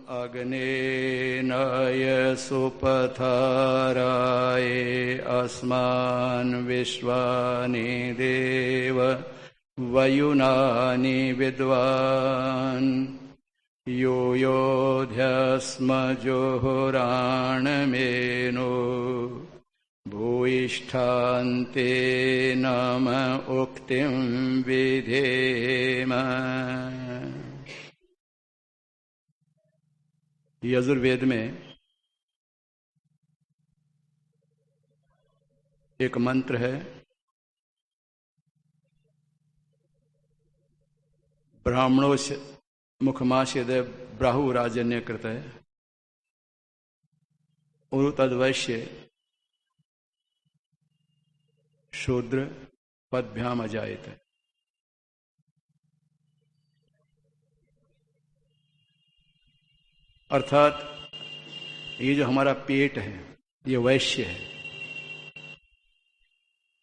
अग्नेन सुपथराय अस्मान् विश्वानि देव वयुनानि विद्वान् योऽध्यस्मजुहुराणमेनो भूयिष्ठान्ते नम उक्तिं विधेम। यजुर्वेद में एक मंत्र है, ब्राह्मणोस्य मुखमाश्यदे ब्राहुराजन्य कृत है उरु तद्वैश्य शूद्र पदभ्याम अजायत है। अर्थात ये जो हमारा पेट है ये वैश्य है,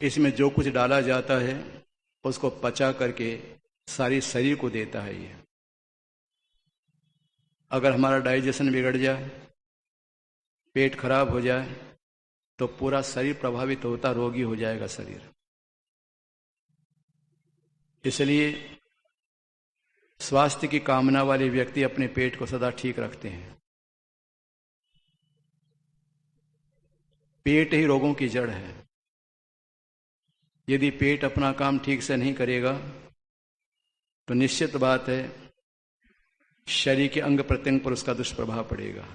इसमें जो कुछ डाला जाता है उसको पचा करके सारी शरीर को देता है। ये अगर हमारा डाइजेशन बिगड़ जाए, पेट खराब हो जाए तो पूरा शरीर प्रभावित होता, रोगी हो जाएगा शरीर। इसलिए स्वास्थ्य की कामना वाले व्यक्ति अपने पेट को सदा ठीक रखते हैं। पेट ही रोगों की जड़ है। यदि पेट अपना काम ठीक से नहीं करेगा तो निश्चित बात है शरीर के अंग प्रत्यंग पर उसका दुष्प्रभाव पड़ेगा।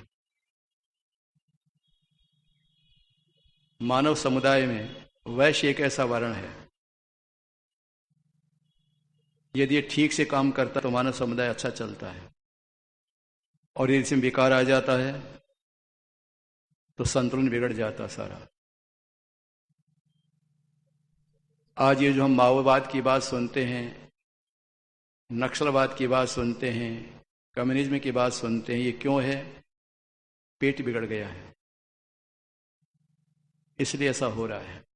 मानव समुदाय में वैश्य एक ऐसा वर्ण है, यदि ये ठीक से काम करता तो मानव समुदाय अच्छा चलता है, और यदि इसमें विकार आ जाता है तो संतुलन बिगड़ जाता सारा। आज ये जो हम माओवाद की बात सुनते हैं, नक्सलवाद की बात सुनते हैं, कम्युनिज्म की बात सुनते हैं, ये क्यों है? पेट बिगड़ गया है, इसलिए ऐसा हो रहा है।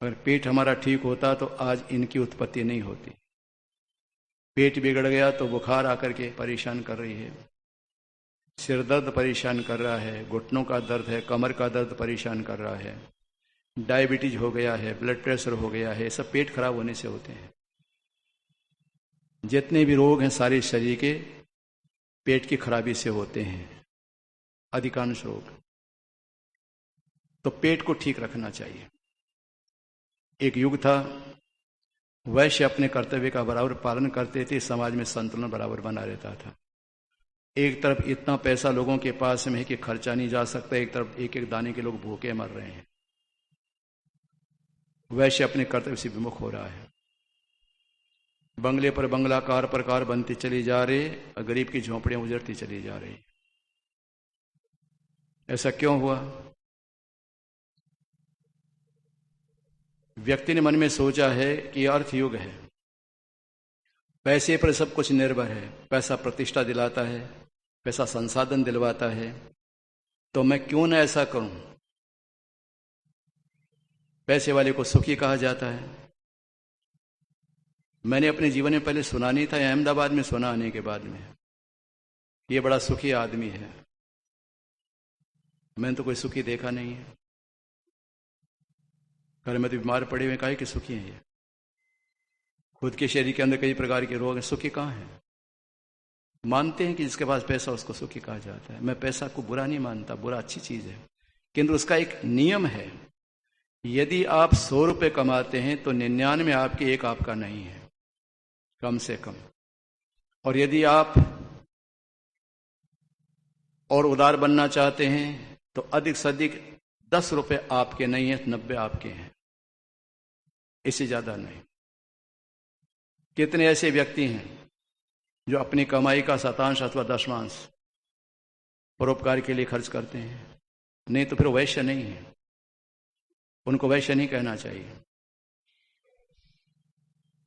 अगर पेट हमारा ठीक होता तो आज इनकी उत्पत्ति नहीं होती। पेट बिगड़ गया तो बुखार आकर के परेशान कर रही है, सिर दर्द परेशान कर रहा है, घुटनों का दर्द है, कमर का दर्द परेशान कर रहा है, डायबिटीज हो गया है, ब्लड प्रेशर हो गया है। सब पेट खराब होने से होते हैं। जितने भी रोग हैं सारे शरीर के पेट की खराबी से होते हैं, अधिकांश रोग। तो पेट को ठीक रखना चाहिए। एक युग था, वैश्य अपने कर्तव्य का बराबर पालन करते थे, समाज में संतुलन बराबर बना रहता था। एक तरफ इतना पैसा लोगों के पास में है कि खर्चा नहीं जा सकता, एक तरफ एक एक दाने के लोग भूखे मर रहे हैं। वैश्य अपने कर्तव्य से विमुख हो रहा है। बंगले पर बंगला, कार पर कार बनती चली जा रही, और गरीब की झोंपड़ियां उजड़ती चली जा रही। ऐसा क्यों हुआ? व्यक्ति ने मन में सोचा है कि अर्थ युग है, पैसे पर सब कुछ निर्भर है, पैसा प्रतिष्ठा दिलाता है, पैसा संसाधन दिलवाता है, तो मैं क्यों ना ऐसा करूं। पैसे वाले को सुखी कहा जाता है। मैंने अपने जीवन में पहले सुना नहीं था, अहमदाबाद में सुना आने के बाद में, ये बड़ा सुखी आदमी है। मैंने तो कोई सुखी देखा नहीं है। घर में तो बीमार पड़े हुए काहे कि सुखी हैं ये। खुद के शरीर के अंदर कई प्रकार के रोग हैं, सुखी कहाँ हैं? मानते हैं कि जिसके पास पैसा उसको सुखी कहा जाता है। मैं पैसा को बुरा नहीं मानता, बुरा अच्छी चीज है, किंतु उसका एक नियम है। यदि आप 100 रुपये कमाते हैं तो 99 आपके, एक आपका नहीं है, कम से कम। और यदि आप और उदार बनना चाहते हैं तो अधिक से अधिक 10 रुपये आपके नहीं है, 90 आपके हैं, इससे ज्यादा नहीं। कितने ऐसे व्यक्ति हैं जो अपनी कमाई का शतांश अथवा दशमांश परोपकार के लिए खर्च करते हैं? नहीं तो फिर वैश्य नहीं है, उनको वैश्य नहीं कहना चाहिए।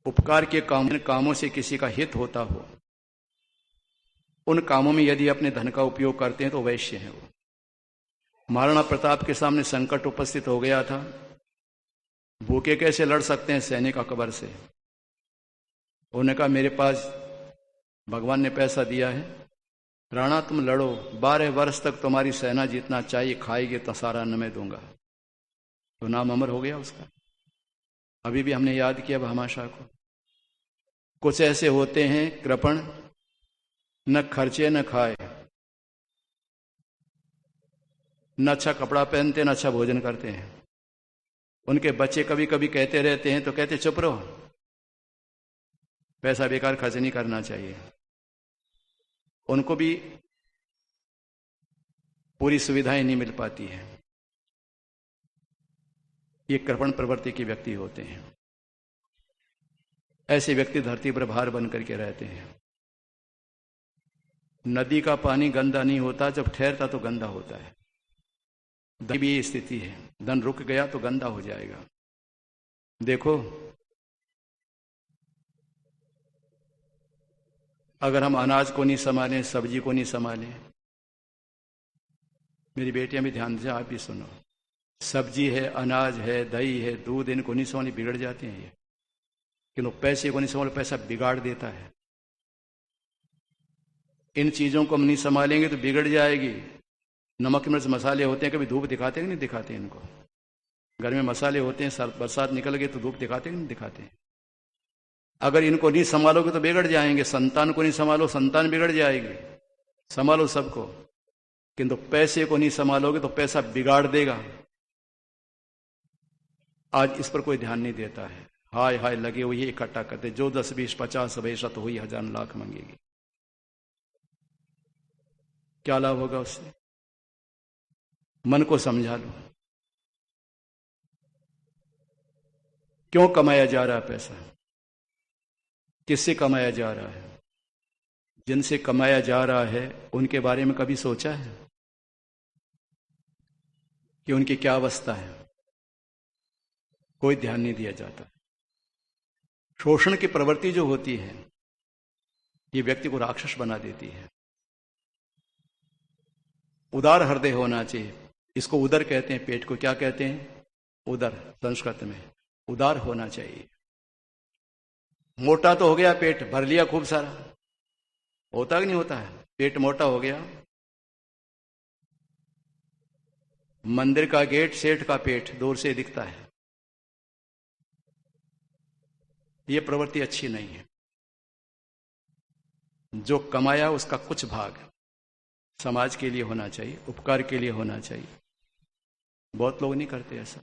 उपकार के कामों से किसी का हित होता हो, उन कामों में यदि अपने धन का उपयोग करते हैं तो वैश्य हैं वो। महाराणा प्रताप के सामने संकट उपस्थित हो गया था, भूखे कैसे लड़ सकते हैं सैनिक अकबर से। उन्होंने कहा मेरे पास भगवान ने पैसा दिया है, राणा तुम लड़ो, 12 वर्ष तक तुम्हारी सेना जितना चाहिए खाएगी तो सारा अन्न मैं दूंगा। तो नाम अमर हो गया उसका। अभी भी हमने याद किया भामाशाह को। कुछ ऐसे होते हैं कृपण, न खर्चे न खाए, न अच्छा कपड़ा पहनते, न अच्छा भोजन करते हैं। उनके बच्चे कभी कभी कहते रहते हैं तो कहते चुप रहो, पैसा बेकार खर्च नहीं करना चाहिए। उनको भी पूरी सुविधाएं नहीं मिल पाती है। ये कृपण प्रवृत्ति के व्यक्ति होते हैं। ऐसे व्यक्ति धरती पर भार बन करके रहते हैं। नदी का पानी गंदा नहीं होता, जब ठहरता तो गंदा होता है। धन भी ये स्थिति है, धन रुक गया तो गंदा हो जाएगा। देखो, अगर हम अनाज को नहीं संभालें, सब्जी को नहीं संभालें, मेरी बेटियां भी ध्यान से आप भी सुनो, सब्जी है, अनाज है, दही है, दूध, इनको नहीं संभाले बिगड़ जाते हैं ये। किंतु पैसे को नहीं संभाले, पैसा बिगाड़ देता है। इन चीजों को हम नहीं संभालेंगे तो बिगड़ जाएगी। नमक मिर्च मसाले होते हैं, कभी धूप दिखाते हैं कि नहीं दिखाते इनको? घर में मसाले होते हैं, बरसात निकल गई तो धूप दिखाते हैं कि नहीं दिखाते? अगर इनको नहीं संभालोगे तो बिगड़ जाएंगे। संतान को नहीं संभालो, संतान बिगड़ जाएगी। संभालो सबको, किंतु पैसे को नहीं संभालोगे तो पैसा बिगाड़ देगा। आज इस पर कोई ध्यान नहीं देता है। हाय हाय लगे हुए इकट्ठा करते, जो 10 20 50 100 हुई 1000 लाख मांगेगी, क्या लाभ होगा उससे? मन को समझा लो, क्यों कमाया जा रहा है पैसा, किससे कमाया जा रहा है? जिनसे कमाया जा रहा है उनके बारे में कभी सोचा है कि उनकी क्या अवस्था है? कोई ध्यान नहीं दिया जाता। शोषण की प्रवृत्ति जो होती है ये व्यक्ति को राक्षस बना देती है। उदार हृदय होना चाहिए। इसको उदर कहते हैं, पेट को क्या कहते हैं? उदर, संस्कृत में उदार होना चाहिए। मोटा तो हो गया पेट, भर लिया खूब सारा, होता कि नहीं होता है? पेट मोटा हो गया। मंदिर का गेट, सेठ का पेट दूर से दिखता है। यह प्रवृत्ति अच्छी नहीं है। जो कमाया उसका कुछ भाग समाज के लिए होना चाहिए, उपकार के लिए होना चाहिए। बहुत लोग नहीं करते ऐसा।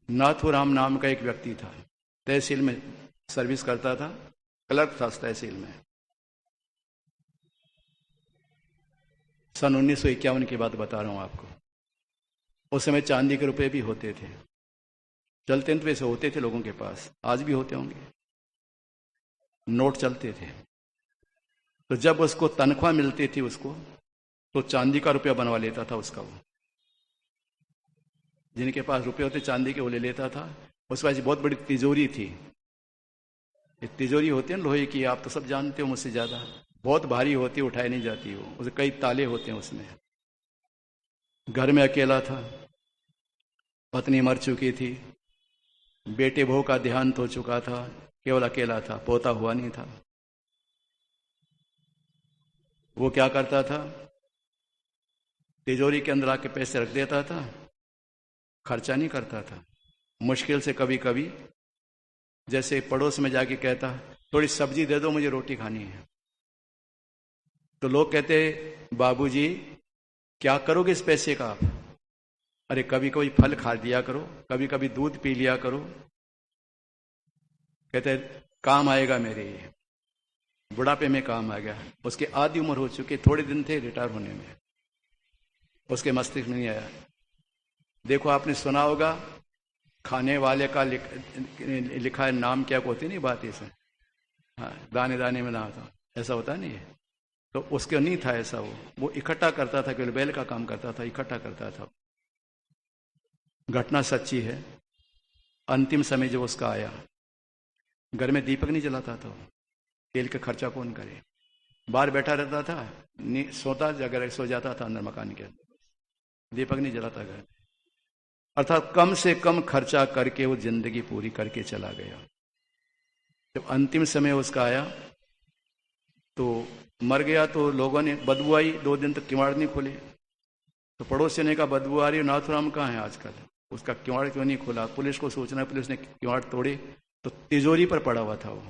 नाथुराम नाम का एक व्यक्ति था, तहसील में सर्विस करता था, क्लर्क था तहसील में। सन 1951 की बात बता रहा हूं आपको। उस समय चांदी के रुपए भी होते थे, चलते तो वैसे होते थे लोगों के पास, आज भी होते होंगे। नोट चलते थे। तो जब उसको तनख्वाह मिलती थी उसको, तो चांदी का रुपया बनवा लेता था उसका। वो जिनके पास रुपए होते चांदी के वो ले लेता था। उस पास बहुत बड़ी तिजोरी थी। ये तिजोरी होती है लोहे की, आप तो सब जानते हो मुझसे ज्यादा। बहुत भारी होती, उठाई नहीं जाती वो, उसे कई ताले होते हैं उसमें। घर में अकेला था, पत्नी मर चुकी थी, बेटे बहू का देहांत हो चुका था, केवल अकेला था, पोता हुआ नहीं था। वो क्या करता था? तिजोरी के अंदर आके पैसे रख देता था, खर्चा नहीं करता था। मुश्किल से कभी कभी जैसे पड़ोस में जाके कहता, थोड़ी सब्जी दे दो, मुझे रोटी खानी है। तो लोग कहते, बाबूजी क्या करोगे इस पैसे का आप? अरे कभी कभी फल खा लिया करो, कभी कभी दूध पी लिया करो। कहते काम आएगा मेरे, ये बुढ़ापे में काम आ गया। उसकी आधी उम्र हो चुकी, थोड़े दिन थे रिटायर होने में, उसके मस्तिष्क में नहीं आया। देखो आपने सुना होगा, खाने वाले का लिखा है नाम, क्या होती नहीं बात इसे, हाँ, दाने दाने में ना था, ऐसा होता नहीं है। तो उसके नहीं था ऐसा। वो इकट्ठा करता था, केवल बैल का काम करता था, इकट्ठा करता था। घटना सच्ची है। अंतिम समय जब उसका आया, घर में दीपक नहीं जलाता था, तेल का खर्चा कौन करे? बाहर बैठा रहता था, सोता जगह सो जाता था अंदर मकान के अंदर, दीपक नहीं जलाता घर। अर्थात कम से कम खर्चा करके वो जिंदगी पूरी करके चला गया। जब अंतिम समय उसका आया तो मर गया, तो लोगों ने बदबू आई, 2 दिन तक किवाड़ नहीं खोले। तो पड़ोसी ने कहा बदबू आ रही है, नाथुराम कहाँ है आजकल, उसका किवाड़ क्यों नहीं खोला? पुलिस को सूचना, पुलिस ने किवाड़ तोड़े तो तिजोरी पर पड़ा हुआ था वो।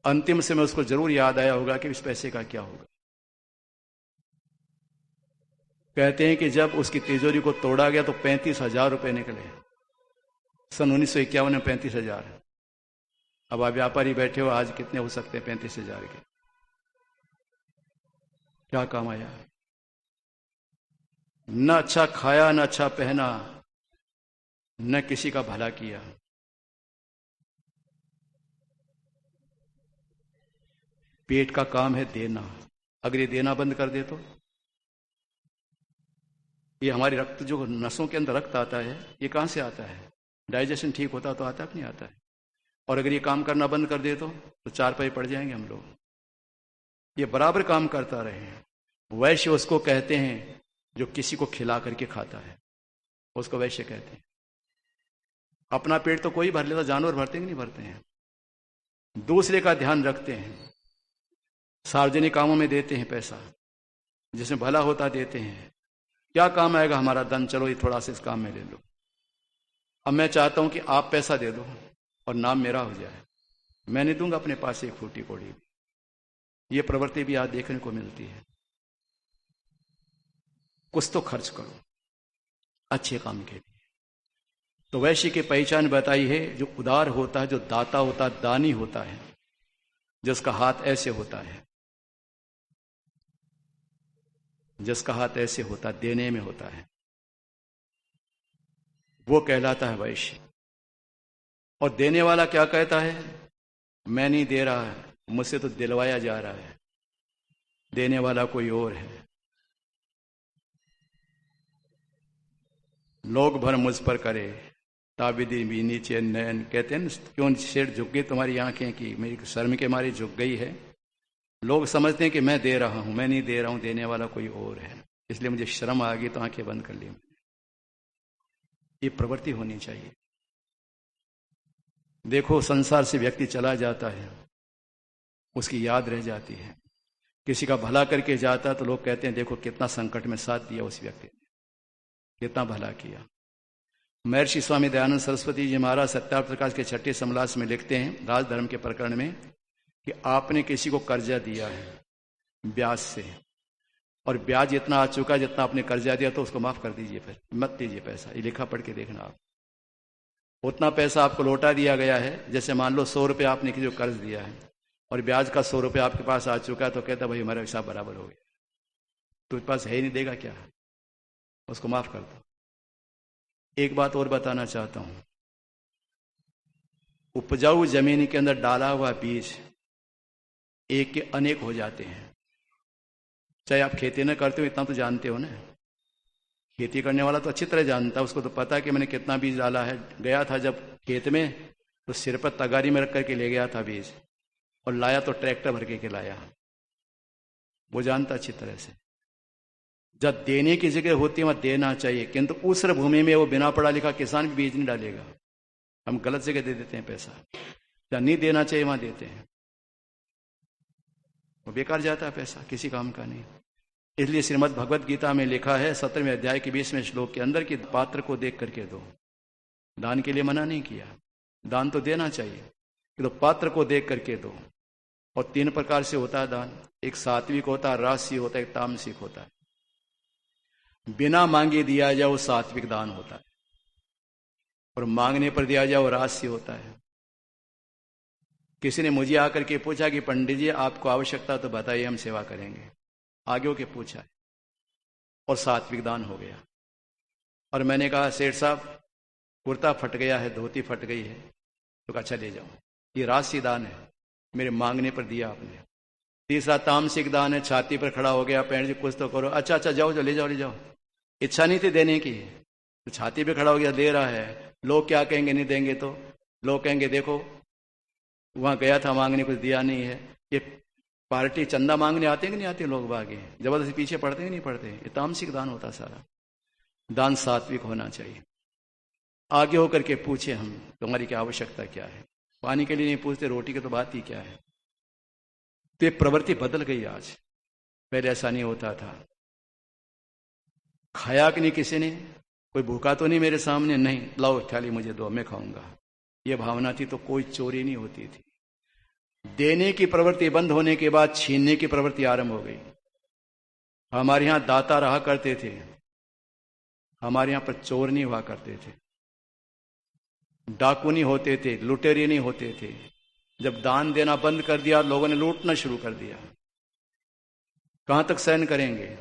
अंतिम समय उसको जरूर याद आया होगा कि इस पैसे का क्या होगा। कहते हैं कि जब उसकी तिजोरी को तोड़ा गया तो 35,000 रुपए निकले। सन 1951 में 35,000। अब आप व्यापारी बैठे हो, आज कितने हो सकते हैं 35,000 के? क्या काम आया? न अच्छा खाया, न अच्छा पहना, न किसी का भला किया। पेट का काम है देना, अगर ये देना बंद कर दे तो ये हमारी रक्त, जो नसों के अंदर रक्त आता है, ये कहां से आता है? डाइजेशन ठीक होता तो आता कि नहीं आता है? और अगर ये काम करना बंद कर दे तो 4 पैसे पड़ जाएंगे हम लोग। ये बराबर काम करता रहे। वैश्य उसको कहते हैं जो किसी को खिला करके खाता है, उसको वैश्य कहते हैं। अपना पेट तो कोई भर लेता, जानवर भरते कि नहीं भरते हैं? दूसरे का ध्यान रखते हैं, सार्वजनिक कामों में देते हैं पैसा, जिसमें भला होता देते हैं। क्या काम आएगा हमारा धन? चलो ये थोड़ा सा इस काम में ले लो। अब मैं चाहता हूं कि आप पैसा दे दो और नाम मेरा हो जाए, मैं नहीं दूंगा अपने पास एक फूटी कौड़ी भी। ये प्रवृत्ति भी आज देखने को मिलती है। कुछ तो खर्च करो अच्छे काम के लिए। तो वैश्य की पहचान बताई है, जो उदार होता है, जो दाता होता है, दानी होता है, जिसका हाथ ऐसे होता है, जिसका हाथ ऐसे होता है, देने में होता है, वो कहलाता है वैश्य। और देने वाला क्या कहता है? मैं नहीं दे रहा है, मुझसे तो दिलवाया जा रहा है, देने वाला कोई और है। लोग भर मुझ पर करे ताबिदी भी नीचे नयन। कहते हैं क्यों शेर झुक गई तुम्हारी आंखें की? मेरी शर्म के मारी झुक गई है। लोग समझते हैं कि मैं दे रहा हूं, मैं नहीं दे रहा हूं, देने वाला कोई और है, इसलिए मुझे शर्म आ गई तो आंखें बंद कर ली। ये प्रवृत्ति होनी चाहिए। देखो, संसार से व्यक्ति चला जाता है, उसकी याद रह जाती है। किसी का भला करके जाता तो लोग कहते हैं देखो कितना संकट में साथ दिया उस व्यक्ति ने, कितना भला किया। महर्षि स्वामी दयानंद सरस्वती जी महाराज सत्यार्थ प्रकाश के 6ठे समलास में लिखते हैं, राजधर्म के प्रकरण में, कि आपने किसी को कर्जा दिया है ब्याज से, और ब्याज इतना आ चुका है जितना आपने कर्जा दिया, तो उसको माफ कर दीजिए, फिर मत दीजिए पैसा। ये लिखा पढ़ के देखना आप। उतना पैसा आपको लौटा दिया गया है, जैसे मान लो 100 रुपये आपने किसी को कर्ज दिया है और ब्याज का 100 रुपये आपके पास आ चुका है, तो कहता भाई हमारा हिसाब बराबर हो गया, तो पास है ही नहीं, देगा क्या? उसको माफ कर दो। एक बात और बताना चाहता हूं, उपजाऊ जमीन के अंदर डाला हुआ बीज एक के अनेक हो जाते हैं। चाहे आप खेती न करते हो, इतना तो जानते हो ना। खेती करने वाला तो अच्छी तरह जानता है, उसको तो पता है कि मैंने कितना बीज डाला है। गया था जब खेत में तो सिर पर तगारी में रख करके ले गया था बीज, और लाया तो ट्रैक्टर भर के लाया। वो जानता अच्छी तरह से। जब देने की जगह होती है वहां देना चाहिए, किंतु उस भूमि में वो बिना पढ़ा लिखा किसान भी बीज नहीं डालेगा। हम गलत जगह दे देते हैं पैसा, जहां नहीं देना चाहिए वहां देते हैं, वो बेकार जाता है पैसा, किसी काम का नहीं। इसलिए श्रीमद् भगवत गीता में लिखा है 17वें अध्याय के 20वें श्लोक के अंदर कि पात्र को देख करके दो। दान के लिए मना नहीं किया, दान तो देना चाहिए, तो पात्र को देख करके दो। और 3 प्रकार से होता है दान, एक सात्विक होता है, राजसिक होता है, एक तामसिक होता है। बिना मांगे दिया जाए वो सात्विक दान होता है, और मांगने पर दिया जाए वो राजसिक होता है। किसी ने मुझे आकर के पूछा कि पंडित जी आपको आवश्यकता तो बताइए, हम सेवा करेंगे, आगे होके पूछा, और सात्विक दान हो गया। और मैंने कहा सेठ साहब कुर्ता फट गया है, धोती फट गई है, तो अच्छा ले जाओ, ये राजसी दान है, मेरे मांगने पर दिया आपने। तीसरा तामसिक दान है, छाती पर खड़ा हो गया, पंडित जी कुछ तो करो, अच्छा अच्छा जाओ, ले जाओ ले जाओ, इच्छा नहीं थी देने की, तो छाती पे खड़ा हो गया, दे रहा है। लोग क्या कहेंगे नहीं देंगे तो? लोग कहेंगे देखो वहां गया था मांगने, कुछ दिया नहीं है। ये पार्टी चंदा मांगने आते हैं कि नहीं आते लोग बागे, जबरदस्ती पीछे पड़ते हैं नहीं पड़ते? ये तामसिक दान होता सारा। दान सात्विक होना चाहिए। आगे होकर के पूछे हम तुम्हारी क्या आवश्यकता क्या है, पानी के लिए नहीं पूछते, रोटी की तो बात ही क्या है। तो ये प्रवृत्ति बदल गई आज, पहले ऐसा नहीं होता था। खाया कि नहीं किसी ने, कोई भूखा तो नहीं मेरे सामने, नहीं, लाओ थाली मुझे दो, मैं खाऊंगा, ये भावना थी तो कोई चोरी नहीं होती थी। देने की प्रवृत्ति बंद होने के बाद छीनने की प्रवृत्ति आरंभ हो गई। हमारे यहां दाता रहा करते थे, हमारे यहां पर चोर नहीं हुआ करते थे, डाकू नहीं होते थे, लुटेरे नहीं होते थे। जब दान देना बंद कर दिया, लोगों ने लूटना शुरू कर दिया। कहां तक सहन करेंगे?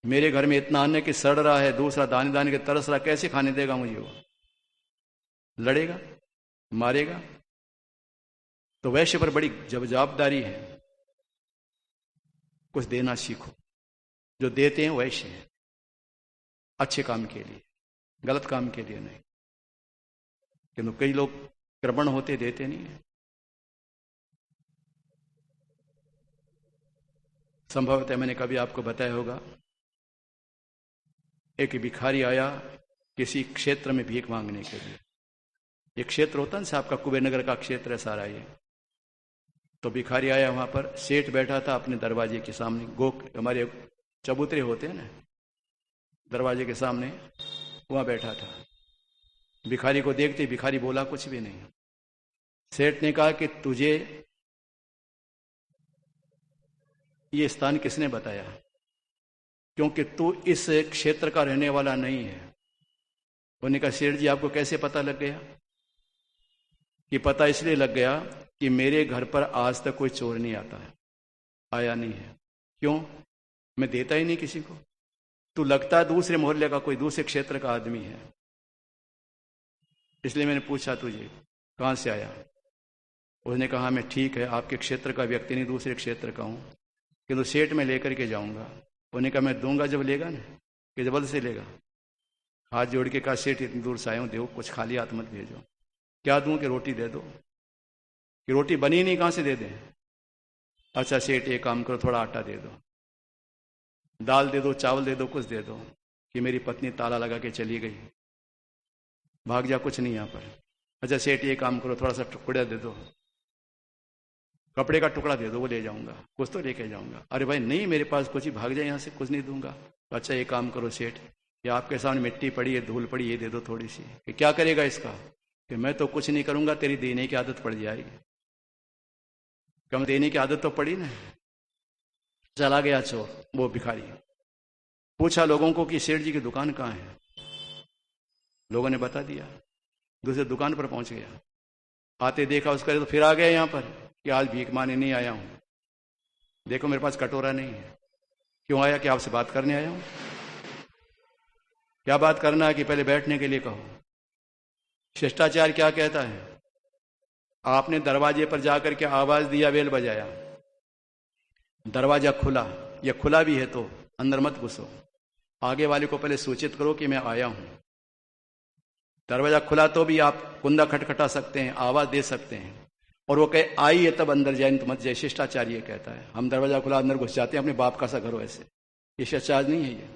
मेरे घर में इतना अन्न कि सड़ रहा है, दूसरा दाने दाने के तरस रहा, कैसे खाने देगा मुझे? वो लड़ेगा, मारेगा। तो वैश्य पर बड़ी जवाबदारी है, कुछ देना सीखो। जो देते हैं वैश्य है, अच्छे काम के लिए, गलत काम के लिए नहीं। किंतु कई लोग कृपण होते, देते नहीं है। संभवतः मैंने कभी आपको बताया होगा, एक भिखारी आया किसी क्षेत्र में भीख मांगने के लिए। एक क्षेत्र होता है ना, आपका कुबेर नगर का क्षेत्र है सारा ये। तो भिखारी आया, वहां पर सेठ बैठा था अपने दरवाजे के सामने, हमारे चबूतरे होते हैं ना, दरवाजे के सामने वहां बैठा था। भिखारी को देखते भिखारी बोला कुछ भी नहीं। सेठ ने कहा कि तुझे ये स्थान किसने बताया? क्योंकि तू इस क्षेत्र का रहने वाला नहीं है। उन्होंने कहा सेठ जी आपको कैसे पता लग गया? कि पता इसलिए लग गया कि मेरे घर पर आज तक कोई चोर नहीं आता है, आया नहीं है। क्यों? मैं देता ही नहीं किसी को। तू लगता है दूसरे मोहल्ले का, कोई दूसरे क्षेत्र का आदमी है, इसलिए मैंने पूछा तुझे कहां से आया। उसने कहा मैं ठीक है, आपके क्षेत्र का व्यक्ति नहीं, दूसरे क्षेत्र का हूं, किंतु सेठ में लेकर के जाऊंगा। उन्होंने कहा मैं दूंगा जब लेगा ना, कि जबल से लेगा। हाथ जोड़ के कहा सेठ इतनी दूर से आया हूं, देखो कुछ खाली हाथ मत भेजो। क्या दूं? कि रोटी दे दो। कि रोटी बनी नहीं, कहां से दे दें? अच्छा सेठ एक काम करो, थोड़ा आटा दे दो, दाल दे दो, चावल दे दो, कुछ दे दो। कि मेरी पत्नी ताला लगा के चली गई, भाग जा, कुछ नहीं यहां पर। अच्छा सेठ ये काम करो, थोड़ा सा टुकड़ा दे दो, कपड़े का टुकड़ा दे दो, वो ले जाऊंगा, कुछ तो लेके जाऊंगा। अरे भाई नहीं मेरे पास कुछ ही, भाग जाए यहां से, कुछ नहीं दूंगा। अच्छा ये काम करो सेठ, ये आपके सामने मिट्टी पड़ी है, धूल पड़ी, ये दे दो थोड़ी सी। कि क्या करेगा इसका? कि मैं तो कुछ नहीं करूंगा, तेरी देने की आदत पड़ जाएगी। कम देने की आदत तो पड़ी ना। चला गया चोर, वो भिखारी। पूछा लोगों को कि सेठ जी की दुकान कहाँ है? लोगों ने बता दिया। दूसरे दुकान पर पहुंच गया, आते देखा उसका तो फिर आ गया यहां पर कि आज भीख मांगने नहीं आया हूं, देखो मेरे पास कटोरा नहीं है। क्यों आया? कि आपसे बात करने आया हूं। क्या बात करना है? कि पहले बैठने के लिए कहो। शिष्टाचार क्या कहता है? आपने दरवाजे पर जाकर के आवाज दिया, बेल बजाया, दरवाजा खुला, या खुला भी है तो अंदर मत घुसो, आगे वाले को पहले सूचित करो कि मैं आया हूं। दरवाजा खुला तो भी आप कुंदा खटखटा सकते हैं, आवाज दे सकते हैं, और वो कहे आई है तब अंदर जाए, तो मत जाए। शिष्टाचार ये कहता है। हम दरवाजा खुला अंदर घुस जाते हैं, अपने बाप का सा घर हो ऐसे, ये शिष्टाचार नहीं है ये।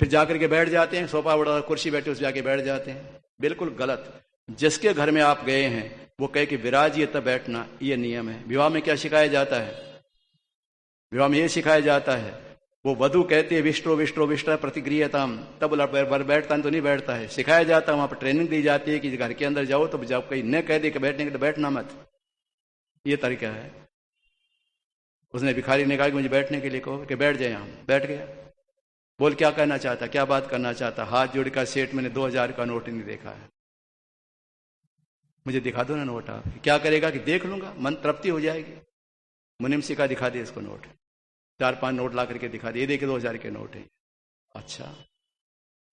फिर जाकर के बैठ जाते हैं, सोफा बड़ा कुर्सी बैठे उस जाके बैठ जाते हैं, बिल्कुल गलत। जिसके घर में आप गए हैं वो कहे कि विराजिए तब बैठना, ये नियम है। विवाह में क्या सिखाया जाता है? विवाह में ये सिखाया जाता है, वो वधू कहती है विष्टो विष्टो विष्ट प्रतिक्रियताम, तब बैठता है तो नहीं बैठता है। सिखाया जाता है, वहां पर ट्रेनिंग दी जाती है कि घर के अंदर जाओ तो जब कहीं न कह दे कि बैठने के तो बैठना मत, ये तरीका है। उसने भिखारी ने कहा कि मुझे बैठने के लिए कहो, कि बैठ जाए। यहां बैठ गया। बोल क्या कहना चाहता, क्या बात करना चाहता? हाथ जोड़ का सेठ, मैंने 2000 का नोट नहीं देखा है, मुझे दिखा दो ना नोट। आप क्या करेगा? कि देख लूंगा, मन तृप्ति हो जाएगी। मुनिम सिखा दिखा दे इसको नोट, 4-5 नोट ला करके दिखा दे, ये देखे 2000 के नोट है। अच्छा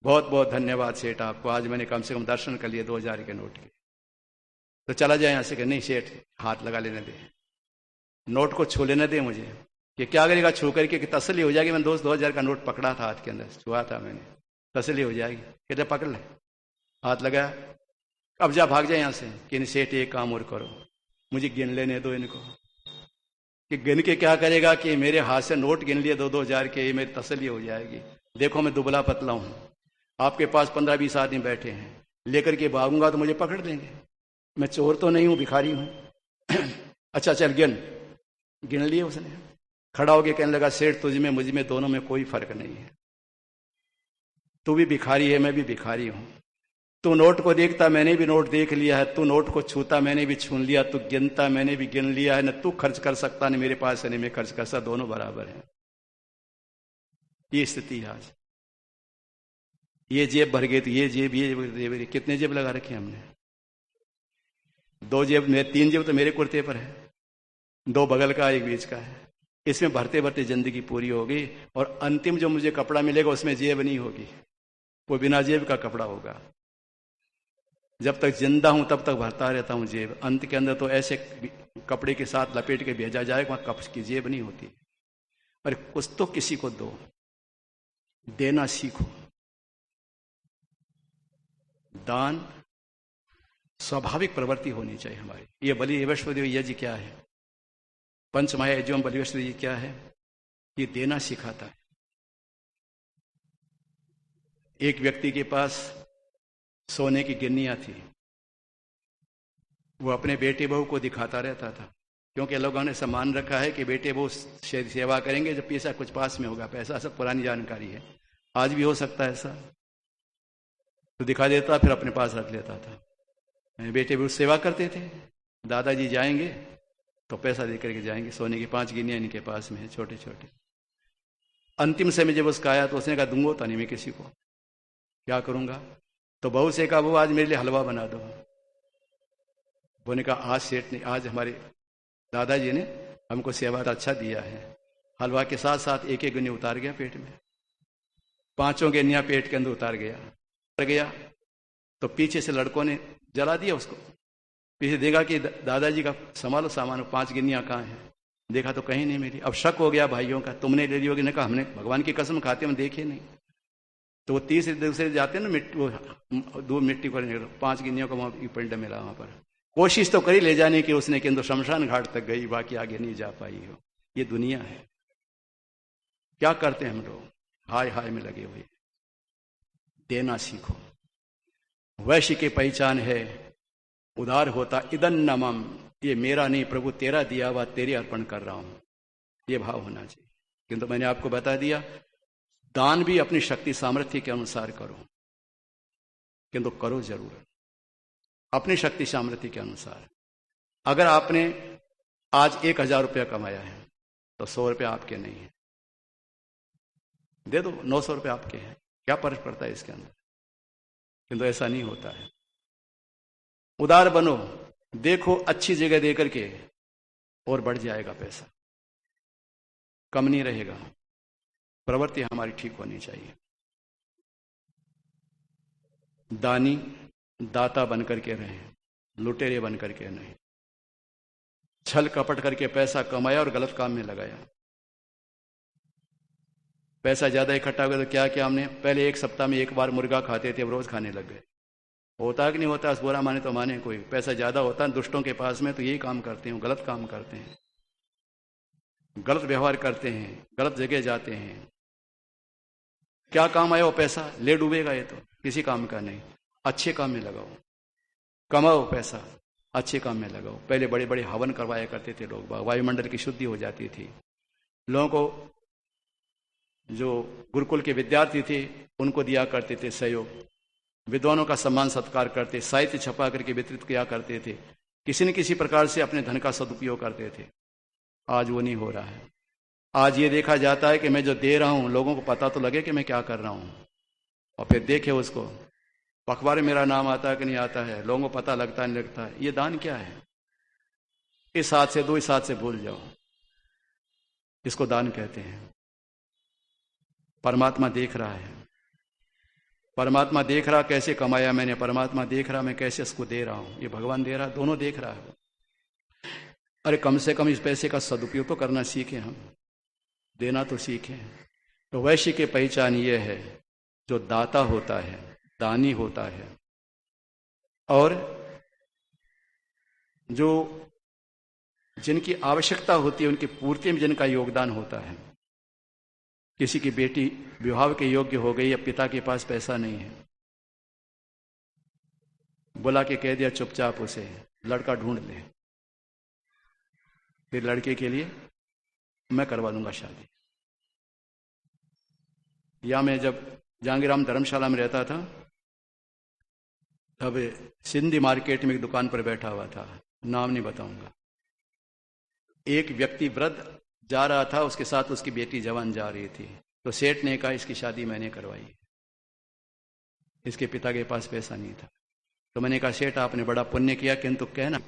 बहुत बहुत धन्यवाद सेठ आपको, आज मैंने कम से कम दर्शन कर लिए 2000 के नोट के। तो चला जाए यहां से? कि नहीं सेठ हाथ लगा लेने दे, नोट को छू लेने दे मुझे। कि क्या करेगा छू करके? कि तसल्ली हो जाएगी, मैंने 2000 का नोट पकड़ा था हाथ के अंदर, छुआ था मैंने, तसल्ली हो जाएगी। कहते पकड़ ले, हाथ लगाया, अब जा भाग जाए यहां से। कि नहीं सेठ एक काम और करो, मुझे गिन लेने दो इनको। कि गिन के क्या करेगा? कि मेरे हाथ से नोट गिन लिए 2-2000 के, मेरी तसल्ली हो जाएगी। देखो मैं दुबला पतला हूं, आपके पास 15-20 आदमी बैठे हैं, लेकर के भागूंगा तो मुझे पकड़ देंगे। मैं चोर तो नहीं हूं, भिखारी हूं। अच्छा चल गिन लिए उसने। खड़ा होके कहने लगा, सेठ तुझ में मुझ में दोनों में कोई फर्क नहीं है। तू भी भिखारी है, मैं भी भिखारी हूं। तू नोट को देखता, मैंने भी नोट देख लिया है। तू नोट को छूता, मैंने भी छू लिया। तू गिनता, मैंने भी गिन लिया है। न तू खर्च कर सकता, न मेरे पास है, न मैं खर्च कर सकता, दोनों बराबर हैं। ये स्थिति है आज। ये जेब भर गई तो ये जेब, कितने जेब लगा रखे हमने? 2 जेब, 3 जेब तो मेरे कुर्ते पर है, 2 बगल का, 1 बीच का है। इसमें भरते भरते जिंदगी पूरी होगी, और अंतिम जो मुझे कपड़ा मिलेगा उसमें जेब नहीं होगी, वो बिना जेब का कपड़ा होगा। जब तक जिंदा हूं तब तक भरता रहता हूं जेब। अंत के अंदर तो ऐसे कपड़े के साथ लपेट के भेजा जाएगा, वहां कप की जेब नहीं होती। अरे कुछ तो किसी को दो, देना सीखो। दान स्वाभाविक प्रवृत्ति होनी चाहिए हमारी। ये बलि वैष्णोदेव यज्ञ क्या है? पंचमहा यज्ञ बलि वैष्णोदेव यज्ञ क्या है? ये देना सिखाता है। एक व्यक्ति के पास सोने की गिन्नियां थी। वो अपने बेटे बहू को दिखाता रहता था, क्योंकि लोगों ने सम्मान रखा है कि बेटे बहू सेवा करेंगे जब पैसा कुछ पास में होगा। पैसा सब पुरानी जानकारी है, आज भी हो सकता है ऐसा। तो दिखा देता, फिर अपने पास रख लेता था। बेटे बहू सेवा करते थे, दादाजी जाएंगे तो पैसा देकर के जाएंगे। सोने की 5 गिन्नियां इनके पास में है, छोटे छोटे। अंतिम समय जब उसका आया तो उसने कहा, दूंगा तो नहीं मैं किसी को, क्या करूंगा? तो बहू से कहा, वो आज मेरे लिए हलवा बना दो। वो ने कहा, आज सेठ ने, आज हमारे दादाजी ने हमको सेवा अच्छा दिया है। हलवा के साथ साथ 1-1 गिन्नी उतार गया पेट में। 5 गिन्नियां पेट के अंदर उतार गया। तो पीछे से लड़कों ने जला दिया उसको। पीछे देखा कि दादाजी का संभालो सामान, 5 गिन्नियां कहाँ हैं? देखा तो कहीं नहीं मिली। अब शक हो गया भाइयों का, तुमने ले ली होगी। ने कहा, हमने भगवान की कसम खाते हम देखे नहीं। तो वो तीसरे दूसरे जाते ना, मिट्टी, वो 2 मिट्टी को 5 गिन्नियों का वहां पिंड मिला। वहां पर कोशिश तो करी ले जाने की उसने, किंतु शमशान घाट तक गई, बाकी आगे नहीं जा पाई हो। ये दुनिया है। क्या करते हैं हम लोग? हाय हाय में लगे हुए। देना सीखो। वैश्य की पहचान है उदार होता, इदन्नमम, ये मेरा नहीं प्रभु तेरा दिया हुआ, तेरे अर्पण कर रहा हूं, ये भाव होना चाहिए। किंतु मैंने आपको बता दिया, दान भी अपनी शक्ति सामर्थ्य के अनुसार करो, किंतु करो जरूर अपनी शक्ति सामर्थ्य के अनुसार। अगर आपने आज 1000 रुपया कमाया है तो 100 रुपया आपके नहीं है, दे दो। 900 रुपया आपके हैं, क्या फर्क पड़ता है इसके अंदर? किंतु ऐसा नहीं होता है। उदार बनो, देखो अच्छी जगह दे करके, और बढ़ जाएगा पैसा, कम नहीं रहेगा। प्रवृत्ति हमारी ठीक होनी चाहिए। दानी दाता बन करके रहें, लुटेरे बन करके नहीं। छल कपट करके पैसा कमाया और गलत काम में लगाया। पैसा ज्यादा इकट्ठा हो गया तो क्या किया हमने? पहले 1 सप्ताह में 1 बार मुर्गा खाते थे, अब रोज खाने लग गए। होता कि नहीं होता? बुरा माने तो माने कोई। पैसा ज्यादा होता है दुष्टों के पास में तो यही काम करते हैं, गलत काम करते हैं, गलत व्यवहार करते हैं, गलत जगह जाते हैं। क्या काम आया वो पैसा? ले डूबेगा, ये तो किसी काम का नहीं। अच्छे काम में लगाओ, कमाओ पैसा, अच्छे काम में लगाओ। पहले बड़े बड़े हवन करवाया करते थे लोग, वायुमंडल की शुद्धि हो जाती थी। लोगों को, जो गुरुकुल के विद्यार्थी थे उनको दिया करते थे सहयोग, विद्वानों का सम्मान सत्कार करते, साहित्य छपा करके वितरित किया करते थे, किसी न किसी प्रकार से अपने धन का सदुपयोग करते थे। आज वो नहीं हो रहा है। आज ये देखा जाता है कि मैं जो दे रहा हूं लोगों को पता तो लगे कि मैं क्या कर रहा हूं, और फिर देखे उसको, अखबार में मेरा नाम आता है कि नहीं आता है, लोगों को पता लगता नहीं लगता है। ये दान क्या है? इस हाथ से दो, इस हाथ से भूल जाओ, इसको दान कहते हैं। परमात्मा देख रहा है, परमात्मा देख रहा कैसे कमाया मैंने, परमात्मा देख रहा मैं कैसे इसको दे रहा हूं, ये भगवान दे रहा, दोनों देख रहा है। अरे कम से कम इस पैसे का सदुपयोग तो करना सीखें, हम देना तो सीखें। तो वैश्य की पहचान ये है, जो दाता होता है, दानी होता है, और जो जिनकी आवश्यकता होती है उनकी पूर्ति में जिनका योगदान होता है। किसी की बेटी विवाह के योग्य हो गई, अब पिता के पास पैसा नहीं है, बुला के कह दिया चुपचाप उसे लड़का ढूंढ ले, फिर लड़के के लिए मैं करवा दूंगा शादी। या मैं जब जहांगीराम धर्मशाला में रहता था तब सिंधी मार्केट में एक दुकान पर बैठा हुआ था, नाम नहीं बताऊंगा। एक व्यक्ति वृद्ध जा रहा था, उसके साथ उसकी बेटी जवान जा रही थी। तो सेठ ने कहा इसकी शादी मैंने करवाई, इसके पिता के पास पैसा नहीं था। तो मैंने कहा सेठ आपने बड़ा पुण्य किया, किंतु कहना,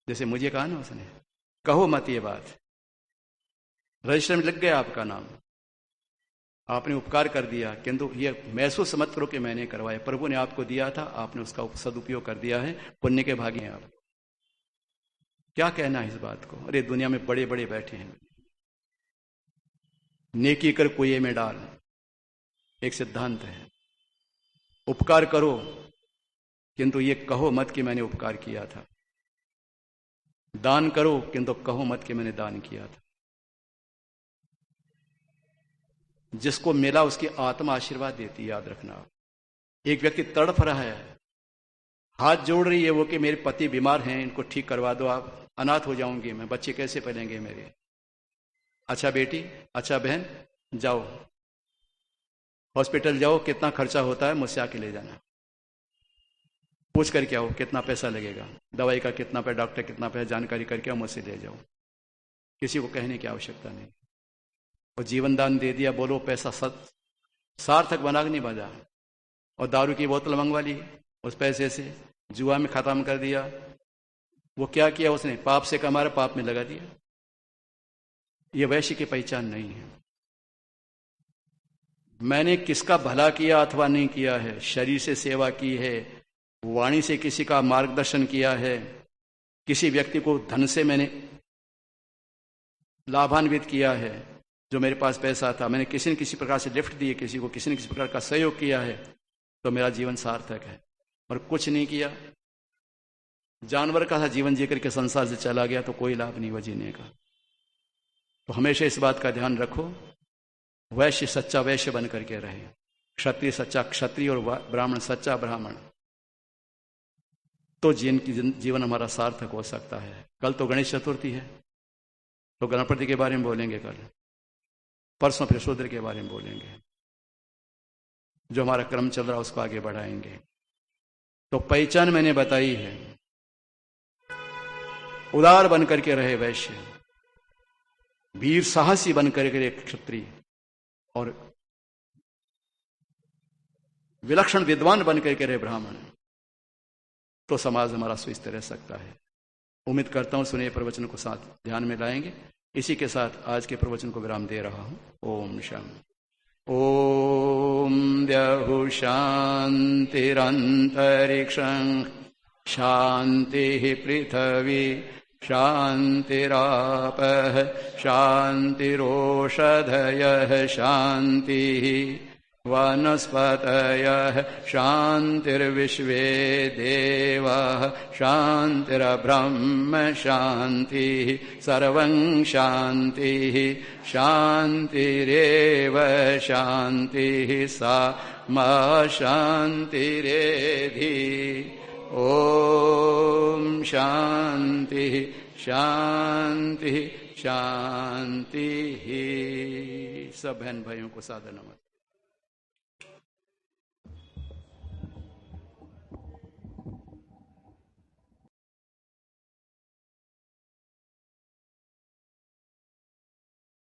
जैसे मुझे कहा ना उसने, कहो मत ये बात, रजिस्टर में लग गया आपका नाम, आपने उपकार कर दिया, किंतु ये महसूस मत करो कि मैंने करवाया, प्रभु ने आपको दिया था, आपने उसका सदुपयोग कर दिया है, पुण्य के भागी हैं आप। क्या कहना है इस बात को? अरे दुनिया में बड़े बड़े बैठे हैं, नेकी कर कुएं में डाल, एक सिद्धांत है। उपकार करो किंतु ये कहो मत कि मैंने उपकार किया था, दान करो किंतु कहो मत कि मैंने दान किया था। जिसको मिला उसकी आत्मा आशीर्वाद देती, याद रखना। एक व्यक्ति तड़फ रहा है, हाथ जोड़ रही है वो कि मेरे पति बीमार हैं, इनको ठीक करवा दो आप, अनाथ हो जाऊंगी मैं, बच्चे कैसे पलेंगे मेरे। अच्छा बेटी, अच्छा बहन, जाओ हॉस्पिटल जाओ, कितना खर्चा होता है मुझसे आके ले जाना, पूछ करके आओ कितना पैसा लगेगा, दवाई का कितना पैसा, डॉक्टर कितना पैसा, जानकारी करके आओ, मुझसे ले जाओ। किसी को कहने की आवश्यकता नहीं। और जीवन दान दे दिया, बोलो पैसा सार्थक बना के नहीं बजा। और दारू की बोतल मंगवा ली, उस पैसे से जुआ में खत्म कर दिया। वो क्या किया उसने? पाप से कमा रहा, पाप में लगा दिया। ये वैश्य की पहचान नहीं है। मैंने किसका भला किया अथवा नहीं किया है, शरीर से सेवा की है, वाणी से किसी का मार्गदर्शन किया है, किसी व्यक्ति को धन से मैंने लाभान्वित किया है, जो मेरे पास पैसा था मैंने किसी न किसी प्रकार से लिफ्ट दी, किसी को किसी न किसी प्रकार का सहयोग किया है, तो मेरा जीवन सार्थक है। और कुछ नहीं किया, जानवर का सा जीवन जीकर के संसार से चला गया, तो कोई लाभ नहीं हुआ जीने का। तो हमेशा इस बात का ध्यान रखो, वैश्य सच्चा वैश्य बन करके रहे, क्षत्रिय सच्चा क्षत्रिय और ब्राह्मण सच्चा ब्राह्मण, तो जीवन हमारा सार्थक हो सकता है। कल तो गणेश चतुर्थी है, तो गणपति के बारे में बोलेंगे कल, परसों फिर शूद्र के बारे में बोलेंगे। जो हमारा क्रम चल रहा है उसको आगे बढ़ाएंगे। तो पहचान मैंने बताई है, उदार बन करके रहे वैश्य, वीर साहसी बन करके रहे क्षत्रिय, और विलक्षण विद्वान बन करके रहे ब्राह्मण, तो समाज हमारा स्वस्थ रह सकता है। उम्मीद करता हूं सुने प्रवचन को साथ ध्यान में लाएंगे। इसी के साथ आज के प्रवचन को विराम दे रहा हूं। ओम शांति। ओम द्यहुः शान्तिरन्तरिक्षं शान्तिः पृथिवी शान्तिरापः शान्तिरोषधयः शान्तिः वनस्पतयः शान्तिर्विश्वे देवाः शान्तिर्ब्रह्म शान्तिः सर्वं शान्तिः शान्तिरेव शान्तिः सा मा शान्तिरेधि। ॐ शान्तिः शान्तिः शान्तिः। सब बहन भाइयों को सादर नमस्कार।